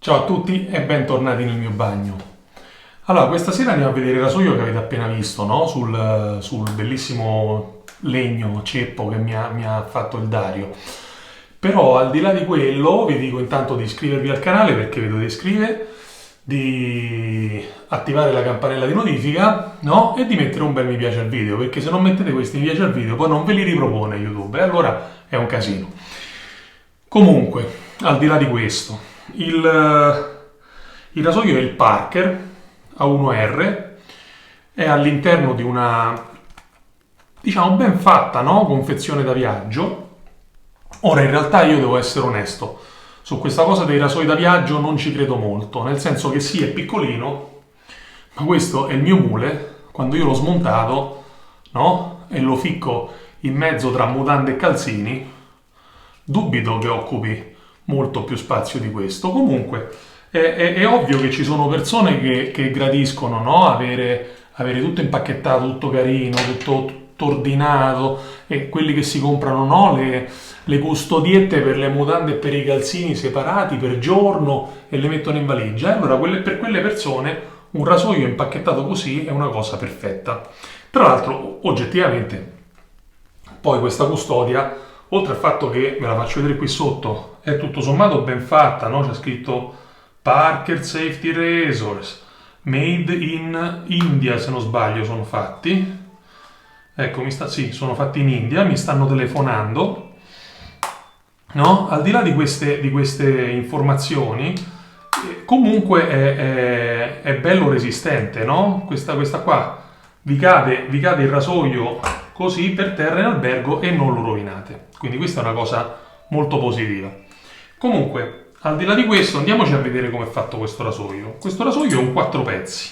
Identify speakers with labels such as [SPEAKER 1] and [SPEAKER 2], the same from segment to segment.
[SPEAKER 1] Ciao a tutti e bentornati nel mio bagno. Allora, questa sera andiamo a vedere il rasoio che avete appena visto, no? Sul bellissimo legno ceppo che mi ha fatto il Dario. Però al di là di quello vi dico intanto di iscrivervi al canale perché vi dovete iscrivere, di attivare la campanella di notifica, no? E di mettere un bel mi piace al video, perché se non mettete questi mi piace al video poi non ve li ripropone YouTube e allora è un casino. Comunque, al di là di questo, il rasoio è il Parker A1R, è all'interno di una, diciamo, ben fatta, no? Confezione da viaggio. Ora, in realtà io devo essere onesto, su questa cosa dei rasoi da viaggio non ci credo molto, nel senso che sì, è piccolino, ma questo è il mio mule, quando io l'ho smontato, no? E lo ficco in mezzo tra mutande e calzini, dubito che occupi molto più spazio di questo. Comunque è ovvio che ci sono persone che gradiscono, no? Avere tutto impacchettato, tutto carino, tutto ordinato, e quelli che si comprano, no? Le custodiette per le mutande e per i calzini separati per giorno e le mettono in valigia. E allora per quelle persone un rasoio impacchettato così è una cosa perfetta. Tra l'altro, oggettivamente, poi questa custodia, oltre al fatto che, ve la faccio vedere qui sotto, è tutto sommato ben fatta, no? C'è scritto Parker Safety Razors, made in India, se non sbaglio sono fatti. Ecco, sì, sono fatti in India, mi stanno telefonando. No? Al di là di queste informazioni, comunque è bello resistente, no? Questa qua, vi cade il rasoio così per terra in albergo e non lo rovinate. Quindi questa è una cosa molto positiva. Comunque, al di là di questo, andiamoci a vedere come è fatto questo rasoio. Questo rasoio è un 4 pezzi.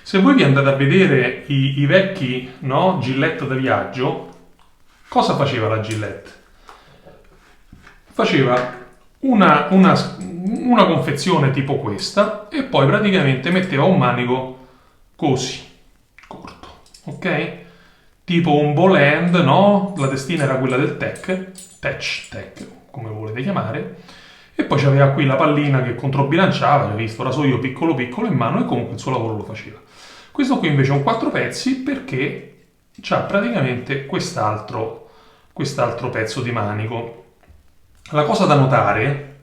[SPEAKER 1] Se voi vi andate a vedere i vecchi, no, Gillette da viaggio, cosa faceva la Gillette? Faceva una confezione tipo questa e poi praticamente metteva un manico così, corto, ok? Tipo un ball end, no? La testina era quella del tech, come volete chiamare, e poi c'aveva qui la pallina che controbilanciava, aveva visto rasoio piccolo piccolo in mano e comunque il suo lavoro lo faceva. Questo qui invece è un 4 pezzi perché c'ha praticamente quest'altro pezzo di manico. La cosa da notare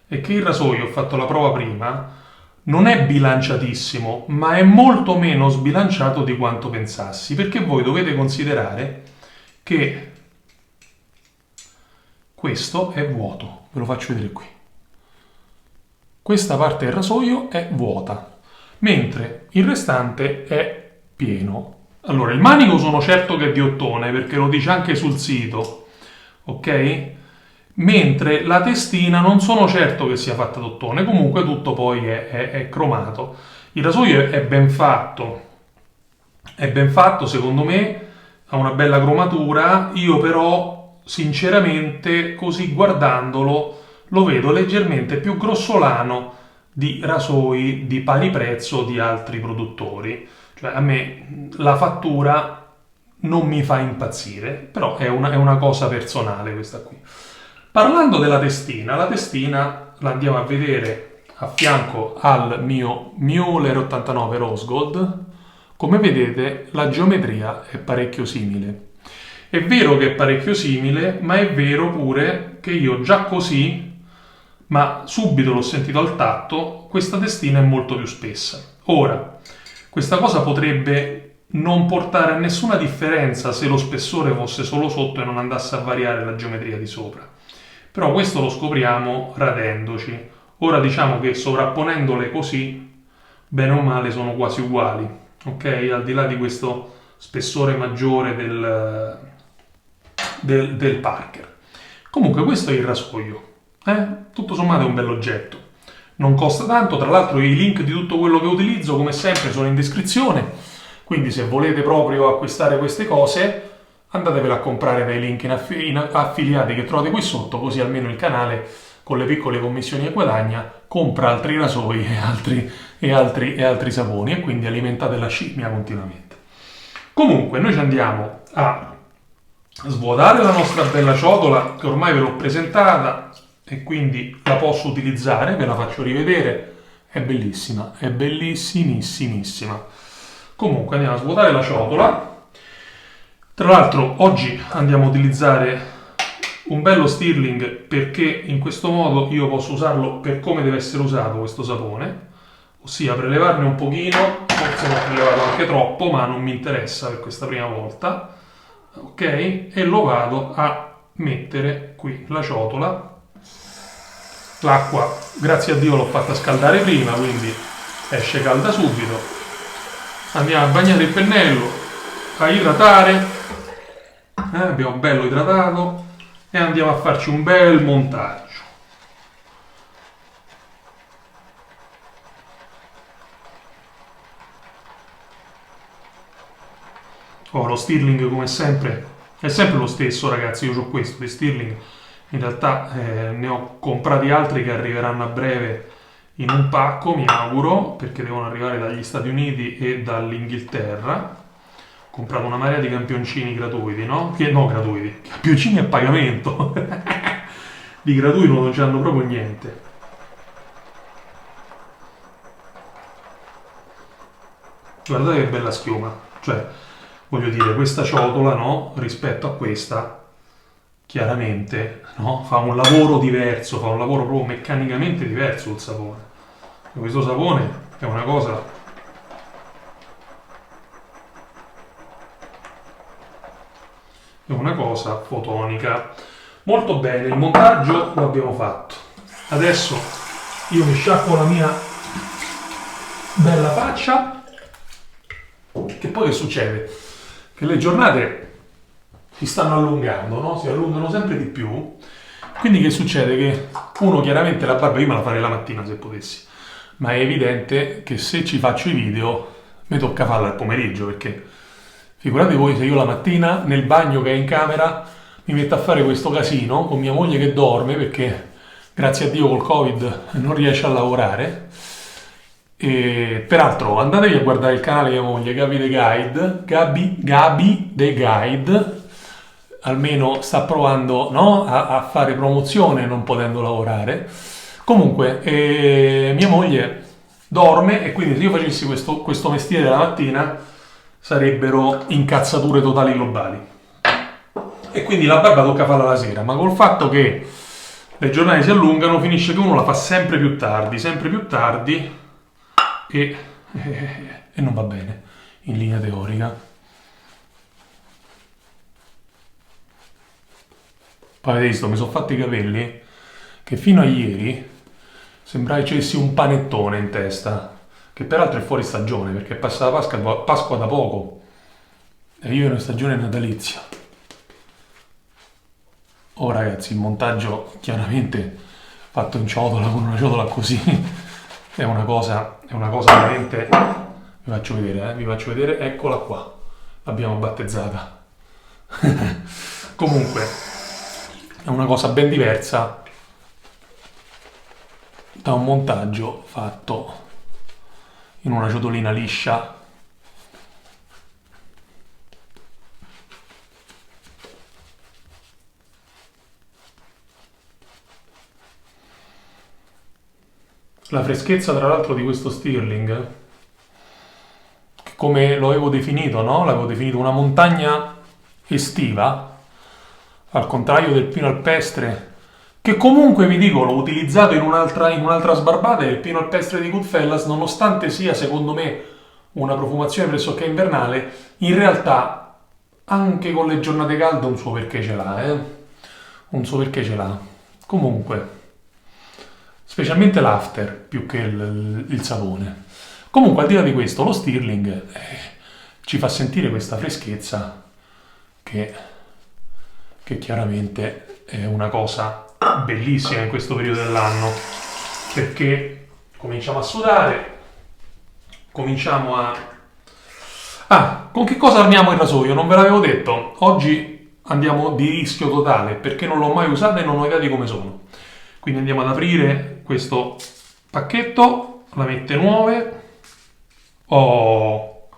[SPEAKER 1] è che il rasoio, ho fatto la prova prima, non è bilanciatissimo, ma è molto meno sbilanciato di quanto pensassi, perché voi dovete considerare che questo è vuoto. Ve lo faccio vedere qui. Questa parte del rasoio è vuota, mentre il restante è pieno. Allora, il manico sono certo che è di ottone, perché lo dice anche sul sito, ok? Mentre la testina non sono certo che sia fatta d'ottone, comunque tutto poi è cromato. Il rasoio è ben fatto secondo me, ha una bella cromatura. Io però sinceramente così guardandolo lo vedo leggermente più grossolano di rasoi di pari prezzo di altri produttori. Cioè a me la fattura non mi fa impazzire, però è una cosa personale questa qui. Parlando della testina, la testina la andiamo a vedere a fianco al mio Müller 89 Rose Gold. Come vedete la geometria è parecchio simile. È vero che è parecchio simile, ma è vero pure che io già così, ma subito l'ho sentito al tatto, questa testina è molto più spessa. Ora, questa cosa potrebbe non portare a nessuna differenza se lo spessore fosse solo sotto e non andasse a variare la geometria di sopra. Però questo lo scopriamo radendoci. Ora diciamo che sovrapponendole così, bene o male sono quasi uguali, ok? Al di là di questo spessore maggiore del Parker. Comunque questo è il rasoio. Tutto sommato è un bell'oggetto. Non costa tanto, tra l'altro i link di tutto quello che utilizzo come sempre sono in descrizione, quindi se volete proprio acquistare queste cose andatevela a comprare dai link affiliati che trovate qui sotto, così almeno il canale con le piccole commissioni che guadagna compra altri rasoi e altri saponi e quindi alimentate la scimmia continuamente. Comunque noi ci andiamo a svuotare la nostra bella ciotola che ormai ve l'ho presentata, e quindi la posso utilizzare, ve la faccio rivedere, è bellissima, è bellissimissimissima. Comunque andiamo a svuotare la ciotola. Tra l'altro oggi andiamo a utilizzare un bello Stirling perché in questo modo io posso usarlo per come deve essere usato questo sapone, ossia prelevarne un pochino, forse ne ho prelevato anche troppo, ma non mi interessa per questa prima volta, ok? E lo vado a mettere qui, la ciotola. L'acqua, grazie a Dio, l'ho fatta scaldare prima, quindi esce calda subito. Andiamo a bagnare il pennello, a idratare, abbiamo bello idratato, e andiamo a farci un bel montaggio. Oh, lo Stirling come sempre è sempre lo stesso, ragazzi. Io ho questo di Stirling, in realtà ne ho comprati altri che arriveranno a breve in un pacco, mi auguro, perché devono arrivare dagli Stati Uniti e dall'Inghilterra. Ho comprato una marea di campioncini gratuiti, no? Che no, gratuiti, campioncini a pagamento. Di gratuito non c'hanno proprio niente. Guardate che bella schiuma, cioè voglio dire, questa ciotola, no, rispetto a questa, chiaramente, no, fa un lavoro diverso, fa un lavoro proprio meccanicamente diverso il sapone. Questo sapone è una cosa fotonica. Molto bene, il montaggio lo abbiamo fatto. Adesso io mi sciacquo la mia bella faccia. Che poi che succede? Che le giornate si stanno allungando, no? Si allungano sempre di più. Quindi che succede? Che uno chiaramente la barba io me la farei la mattina se potessi, ma è evidente che se ci faccio i video mi tocca farla al pomeriggio, perché figurate voi se io la mattina nel bagno che è in camera mi metto a fare questo casino con mia moglie che dorme perché grazie a Dio col Covid non riesce a lavorare. E peraltro andatevi a guardare il canale di mia moglie Gabi The Guide, Gabi The Guide, almeno sta provando, no, a fare promozione non potendo lavorare. Comunque mia moglie dorme e quindi se io facessi questo mestiere la mattina sarebbero incazzature totali globali. E quindi la barba tocca farla la sera, ma col fatto che le giornate si allungano finisce che uno la fa sempre più tardi e non va bene in linea teorica. Poi avete visto, mi sono fatti i capelli che fino a ieri sembrava che avessi un panettone in testa, che peraltro è fuori stagione perché è passata Pasqua da poco e io ero in stagione natalizia. Oh ragazzi, il montaggio chiaramente fatto in ciotola con una ciotola così è una cosa veramente. Vi faccio vedere, eccola qua, l'abbiamo battezzata. Comunque è una cosa ben diversa da un montaggio fatto in una ciotolina liscia. La freschezza tra l'altro di questo Stirling, che come lo avevo definito, no? L'avevo definito una montagna estiva, al contrario del pino alpestre, che comunque vi dico l'ho utilizzato in un'altra sbarbata, e il pino alpestre di Goodfellas, nonostante sia secondo me una profumazione pressoché invernale, in realtà anche con le giornate calde un suo perché ce l'ha, un suo perché ce l'ha. Comunque, specialmente l'after più che il sapone. Comunque al di là di questo lo Stirling ci fa sentire questa freschezza che chiaramente è una cosa bellissima in questo periodo dell'anno, perché cominciamo a sudare, cominciamo con che cosa armiamo il rasoio? Non ve l'avevo detto. Oggi andiamo di rischio totale perché non l'ho mai usato e non ho idea di come sono. Quindi andiamo ad aprire questo pacchetto, la mette nuove. Oh,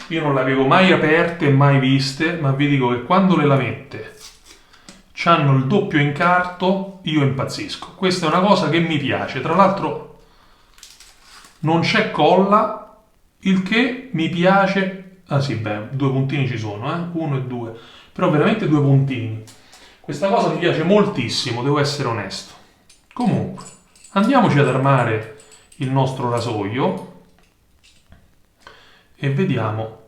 [SPEAKER 1] io non le avevo mai aperte e mai viste, ma vi dico che quando le lamette c'hanno il doppio incarto, io impazzisco. Questa è una cosa che mi piace. Tra l'altro non c'è colla, il che mi piace. Ah sì, beh, 2 puntini ci sono, 1 e 2. Però veramente 2 puntini. Questa cosa mi piace moltissimo, devo essere onesto. Comunque, andiamoci ad armare il nostro rasoio e vediamo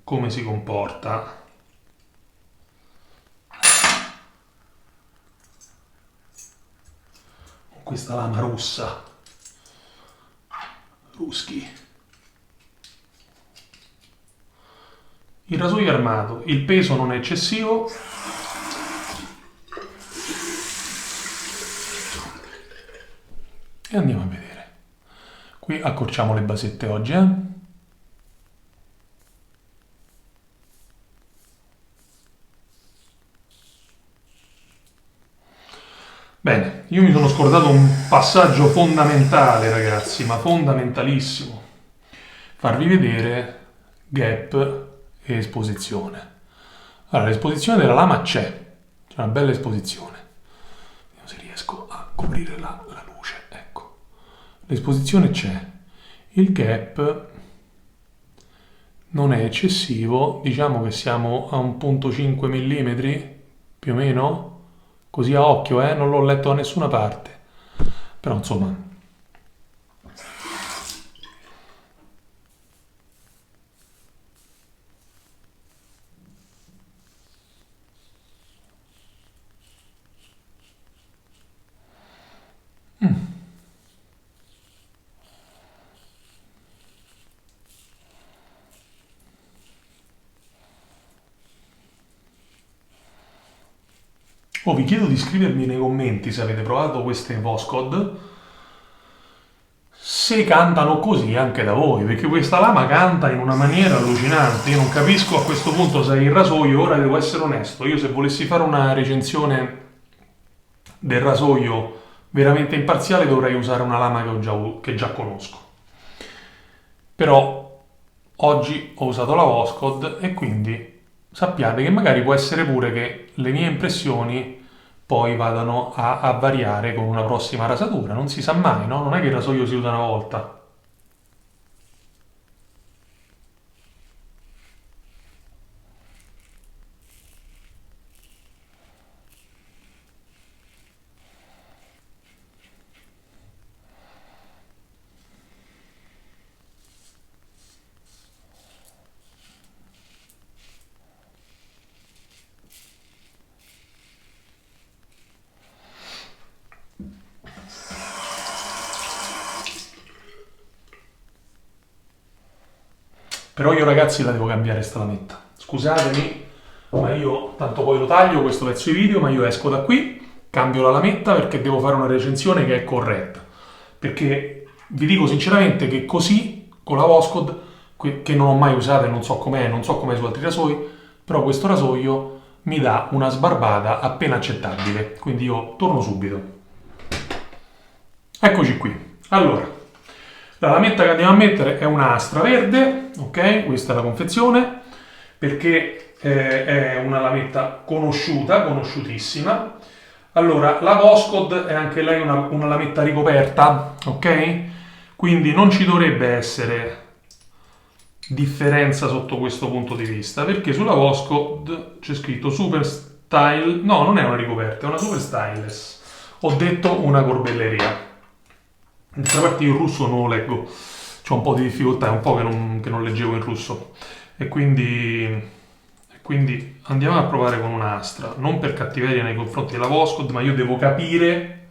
[SPEAKER 1] come si comporta. Questa lama russa, Ruschi. Il rasoio è armato, il peso non è eccessivo. E andiamo a vedere. Qui accorciamo le basette oggi, Bene, io mi sono scordato un passaggio fondamentale, ragazzi, ma fondamentalissimo. Farvi vedere gap e esposizione. Allora, l'esposizione della lama c'è una bella esposizione. Vediamo se riesco a coprire la luce, ecco. L'esposizione c'è. Il gap non è eccessivo, diciamo che siamo a 1,5 mm, più o meno. Così a occhio, non l'ho letto da nessuna parte. Però insomma. Oh, vi chiedo di scrivermi nei commenti se avete provato queste Voskhod, se cantano così anche da voi, perché questa lama canta in una maniera allucinante. Io non capisco a questo punto se è il rasoio. Ora devo essere onesto, io se volessi fare una recensione del rasoio veramente imparziale dovrei usare una lama che già conosco. Però oggi ho usato la Voskhod e quindi sappiate che magari può essere pure che le mie impressioni poi vadano a variare con una prossima rasatura. Non si sa mai, no? Non è che il rasoio si usa una volta. Però io ragazzi la devo cambiare sta lametta. Scusatemi, ma io tanto poi lo taglio questo pezzo di video, ma io esco da qui, cambio la lametta perché devo fare una recensione che è corretta. Perché vi dico sinceramente che così, con la Voskhod, che non ho mai usata e non so com'è, non so com'è su altri rasoi, però questo rasoio mi dà una sbarbata appena accettabile. Quindi io torno subito. Eccoci qui. Allora, la lametta che andiamo a mettere è una Astra verde, ok? Questa è la confezione, perché è una lametta conosciuta, conosciutissima. Allora, la Voskhod è anche lei una lametta ricoperta, ok? Quindi non ci dovrebbe essere differenza sotto questo punto di vista, perché sulla Voskhod c'è scritto Super Style, no, non è una ricoperta, è una Super Styleless. Ho detto una corbelleria. D'altra parte io il russo non lo leggo, c'ho un po' di difficoltà, è un po' che non leggevo in russo. E quindi andiamo a provare con un'Astra, non per cattiveria nei confronti della Voskhod, ma io devo capire,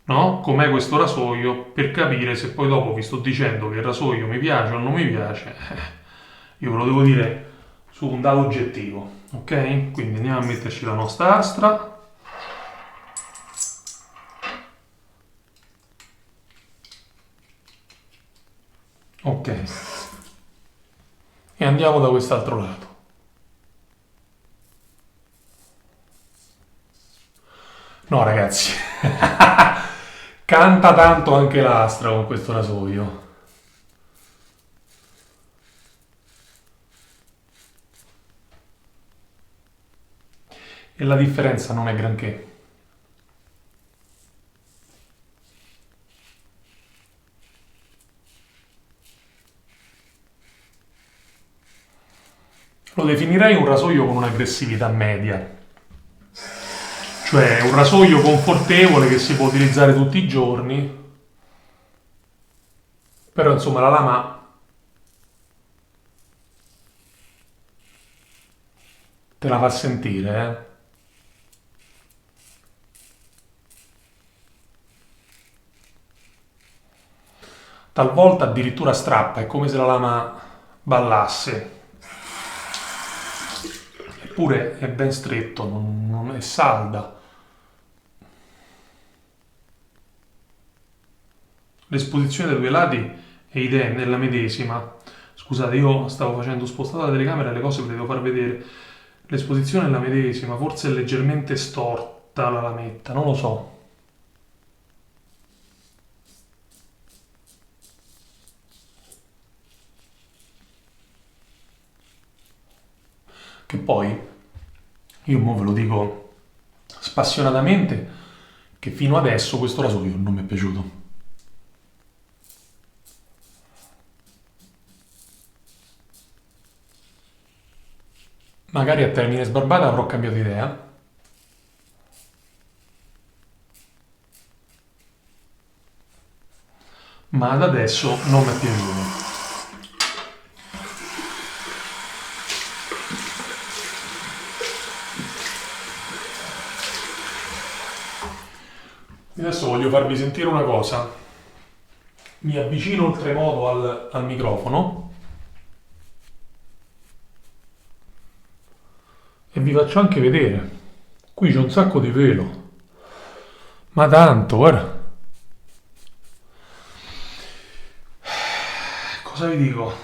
[SPEAKER 1] no, com'è questo rasoio per capire se poi dopo vi sto dicendo che il rasoio mi piace o non mi piace. Io ve lo devo dire su un dato oggettivo, ok? Quindi andiamo a metterci la nostra Astra. Ok, e andiamo da quest'altro lato. No ragazzi, canta tanto anche l'Astra con questo rasoio. e la differenza non è granché. Lo definirei un rasoio con un'aggressività media, cioè un rasoio confortevole che si può utilizzare tutti i giorni, però insomma la lama te la fa sentire, eh. Talvolta addirittura strappa, è come se la lama ballasse, eppure è ben stretto, non è salda. L'esposizione dai due lati è identica, nella medesima. Scusate, io stavo facendo spostata la telecamera e le cose ve le devo far vedere. L'esposizione è la medesima, forse è leggermente storta la lametta, non lo so. Che poi, io mo ve lo dico spassionatamente, che fino adesso questo rasoio non mi è piaciuto. Magari a termine sbarbata avrò cambiato idea, ma ad adesso non mi è piaciuto. Adesso voglio farvi sentire una cosa. Mi avvicino oltremodo al microfono e vi faccio anche vedere. Qui c'è un sacco di pelo. Ma tanto, guarda. Cosa vi dico?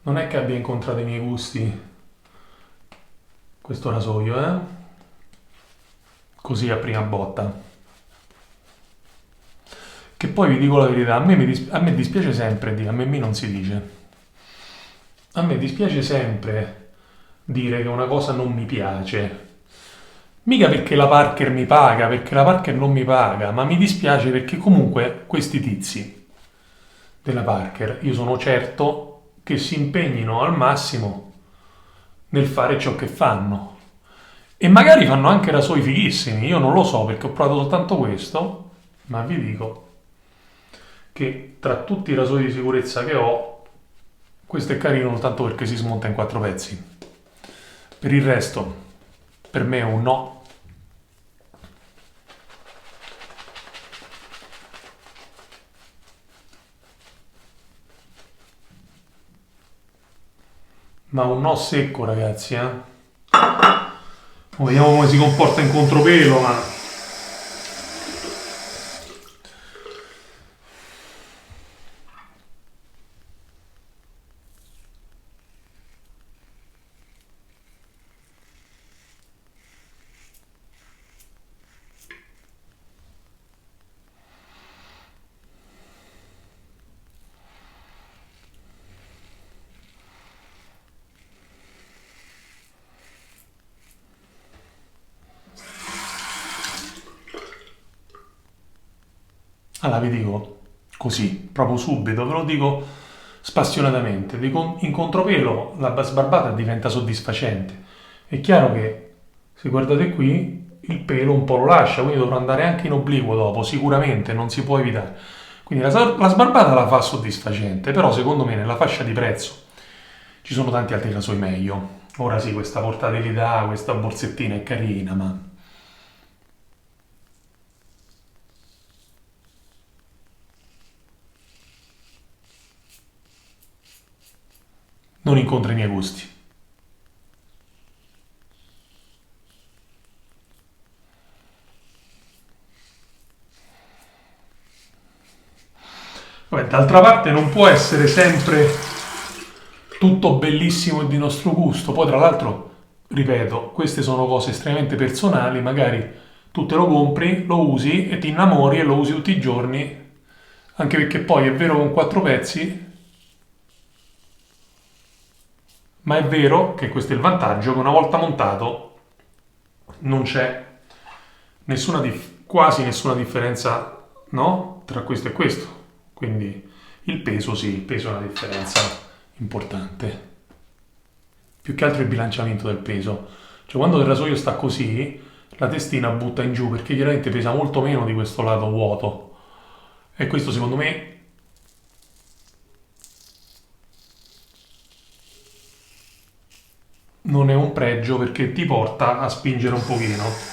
[SPEAKER 1] Non è che abbia incontrato i miei gusti questo rasoio, eh? Così a prima botta. Che poi vi dico la verità, a me dispiace sempre dire, a me non si dice. A me dispiace sempre dire che una cosa non mi piace. Mica perché la Parker mi paga, perché la Parker non mi paga, ma mi dispiace perché comunque questi tizi della Parker, io sono certo che si impegnino al massimo nel fare ciò che fanno. E magari fanno anche rasoi fighissimi, io non lo so perché ho provato soltanto questo, ma vi dico che tra tutti i rasoi di sicurezza che ho, questo è carino soltanto perché si smonta in 4 pezzi. Per il resto, per me è un no. Ma un no secco, ragazzi, eh? Vediamo come si comporta in contropelo, ma... Allora vi dico così, proprio subito, ve lo dico spassionatamente. In contropelo la sbarbata diventa soddisfacente. È chiaro che, se guardate qui, il pelo un po' lo lascia, quindi dovrò andare anche in obliquo dopo, sicuramente, non si può evitare. Quindi la sbarbata la fa soddisfacente, però secondo me nella fascia di prezzo ci sono tanti altri rasoi meglio. Ora sì, questa portabilità, questa borsettina è carina, ma non incontra i miei gusti. Vabbè, d'altra parte non può essere sempre tutto bellissimo e di nostro gusto. Poi, tra l'altro, ripeto, queste sono cose estremamente personali. Magari tu te lo compri, lo usi e ti innamori e lo usi tutti i giorni. Anche perché poi è vero con 4 pezzi, ma è vero che questo è il vantaggio, che una volta montato non c'è quasi nessuna differenza, no? Tra questo e questo. Quindi il peso, sì, il peso è una differenza importante. Più che altro il bilanciamento del peso. Cioè quando il rasoio sta così, la testina butta in giù perché chiaramente pesa molto meno di questo lato vuoto. E questo secondo me non è un pregio perché ti porta a spingere un pochino.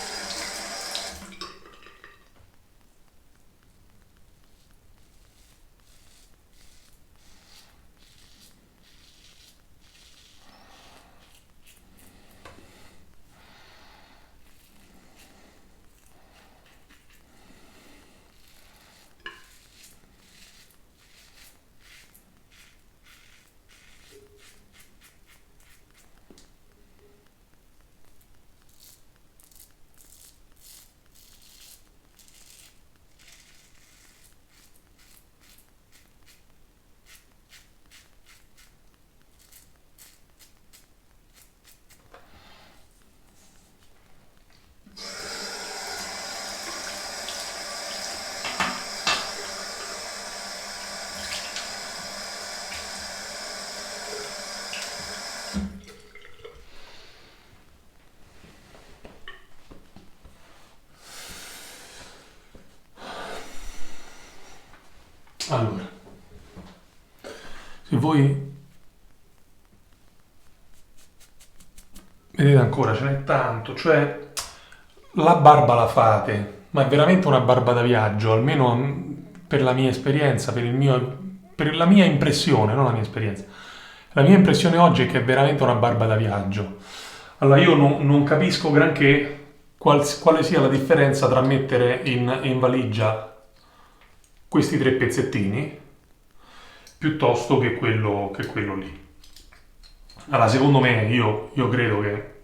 [SPEAKER 1] Allora, se voi vedete ancora, ce n'è tanto, cioè la barba la fate, ma è veramente una barba da viaggio, almeno per la mia esperienza, per la mia impressione, non la mia esperienza. La mia impressione oggi è che è veramente una barba da viaggio. Allora io non capisco granché quale sia la differenza tra mettere in valigia questi tre pezzettini piuttosto che quello lì. Allora, secondo me, io credo che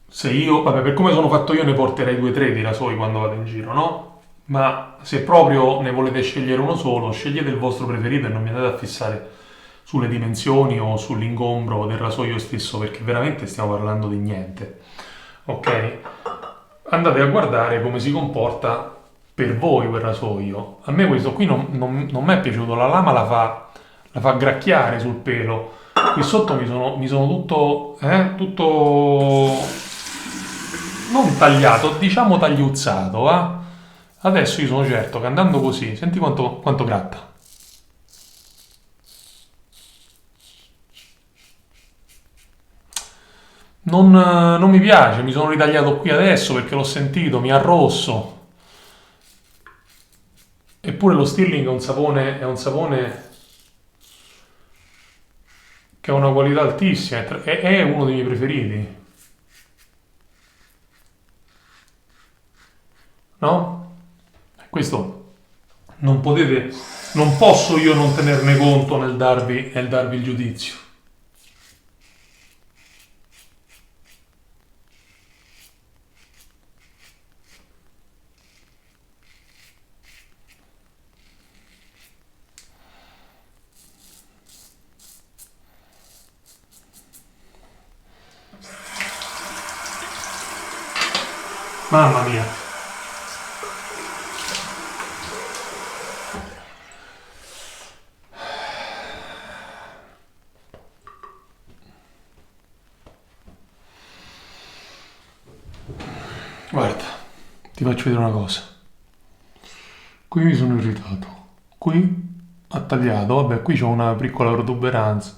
[SPEAKER 1] se io, vabbè, per come sono fatto io ne porterei 2 o 3 di rasoi quando vado in giro, no? Ma se proprio ne volete scegliere uno solo, scegliete il vostro preferito e non mi andate a fissare sulle dimensioni o sull'ingombro del rasoio stesso, perché veramente stiamo parlando di niente. Ok? Andate a guardare come si comporta per voi quel rasoio. A me questo qui non mi è piaciuto, la lama la fa gracchiare sul pelo. Qui sotto mi sono tutto non tagliato, diciamo tagliuzzato, va? Adesso io sono certo che andando così, senti quanto gratta. Non mi piace, mi sono ritagliato qui adesso perché l'ho sentito, mi ha rosso. Eppure lo Stirling è un sapone che ha una qualità altissima, è uno dei miei preferiti, no? Questo non potete, non posso io non tenerne conto nel darvi il giudizio. Mamma mia. Guarda, ti faccio vedere una cosa. Qui mi sono irritato. Qui ha tagliato, vabbè, qui c'ho una piccola protuberanza.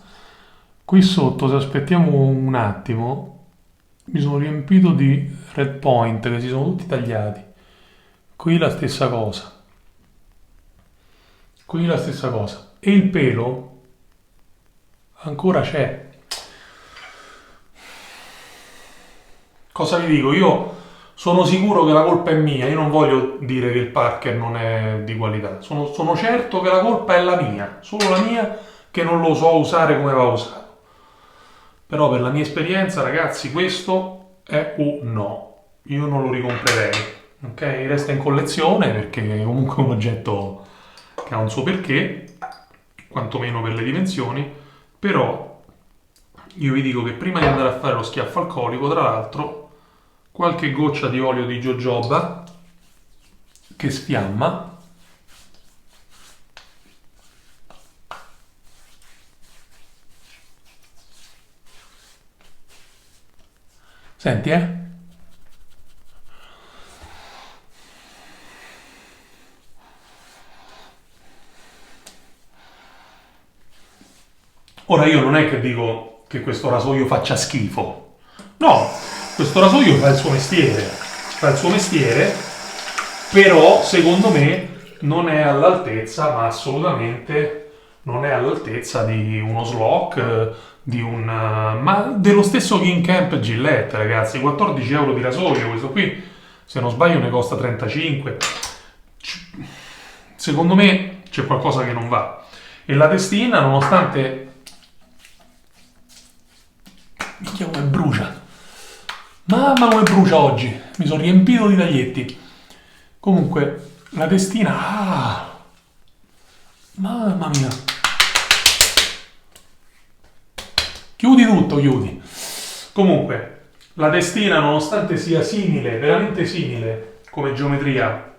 [SPEAKER 1] Qui sotto, se aspettiamo un attimo, mi sono riempito di red point che si sono tutti tagliati. Qui la stessa cosa. Qui la stessa cosa. E il pelo ancora c'è. Cosa vi dico? Io sono sicuro che la colpa è mia. Io non voglio dire che il Parker non è di qualità. Sono certo che la colpa è la mia. Solo la mia che non lo so usare come va usato. Però per la mia esperienza, ragazzi, questo è un no. Io non lo ricomprerei. Ok? Resta in collezione perché è comunque un oggetto che ha un suo perché, quantomeno per le dimensioni, però io vi dico che prima di andare a fare lo schiaffo alcolico, tra l'altro, qualche goccia di olio di jojoba che sfiamma. Senti, eh? Ora io non è che dico che questo rasoio faccia schifo. No, questo rasoio fa il suo mestiere. Fa il suo mestiere, però secondo me non è all'altezza, ma assolutamente non è all'altezza di uno Slock, di un... ma dello stesso King Camp Gillette, ragazzi. 14 euro di rasoio, questo qui, se non sbaglio, ne costa 35. Secondo me c'è qualcosa che non va. E la testina, nonostante... Minchia come brucia. Mamma come brucia oggi. Mi sono riempito di taglietti. Comunque, la testina... Ah, mamma mia. Chiudi tutto, chiudi. Comunque, la testina, nonostante sia simile, veramente simile, come geometria,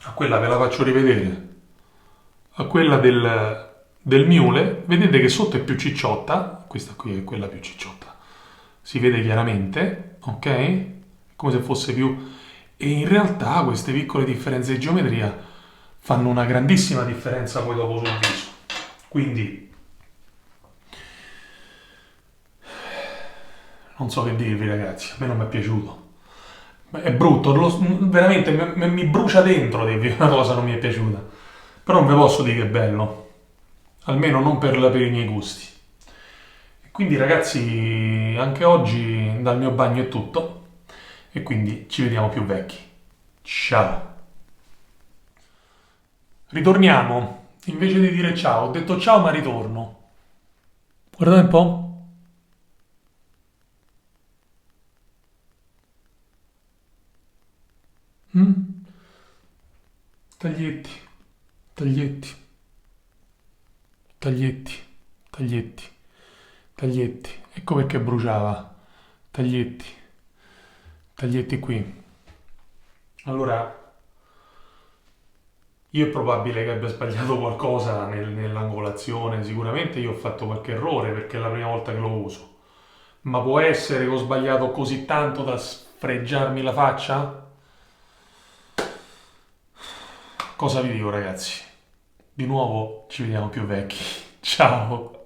[SPEAKER 1] a quella ve la faccio rivedere, a quella del Miule, vedete che sotto è più cicciotta, questa qui è quella più cicciotta, si vede chiaramente, ok? Come se fosse più... E in realtà queste piccole differenze di geometria fanno una grandissima differenza poi dopo sul viso. Quindi, non so che dirvi ragazzi, a me non mi è piaciuto. È brutto, veramente mi brucia dentro dirvi una cosa non mi è piaciuta. Però non vi posso dire che è bello, almeno non per i miei gusti. E quindi ragazzi, anche oggi dal mio bagno è tutto e quindi ci vediamo più vecchi. Ciao. Ritorniamo. Invece di dire ciao, ho detto ciao ma ritorno. Guardate un po'. Mm? Taglietti, taglietti, taglietti, taglietti, taglietti. Ecco perché bruciava. Taglietti, taglietti qui. Allora, io è probabile che abbia sbagliato qualcosa nell'angolazione, sicuramente io ho fatto qualche errore perché è la prima volta che lo uso. Ma può essere che ho sbagliato così tanto da sfregiarmi la faccia? Cosa vi dico ragazzi? Di nuovo ci vediamo più vecchi. Ciao!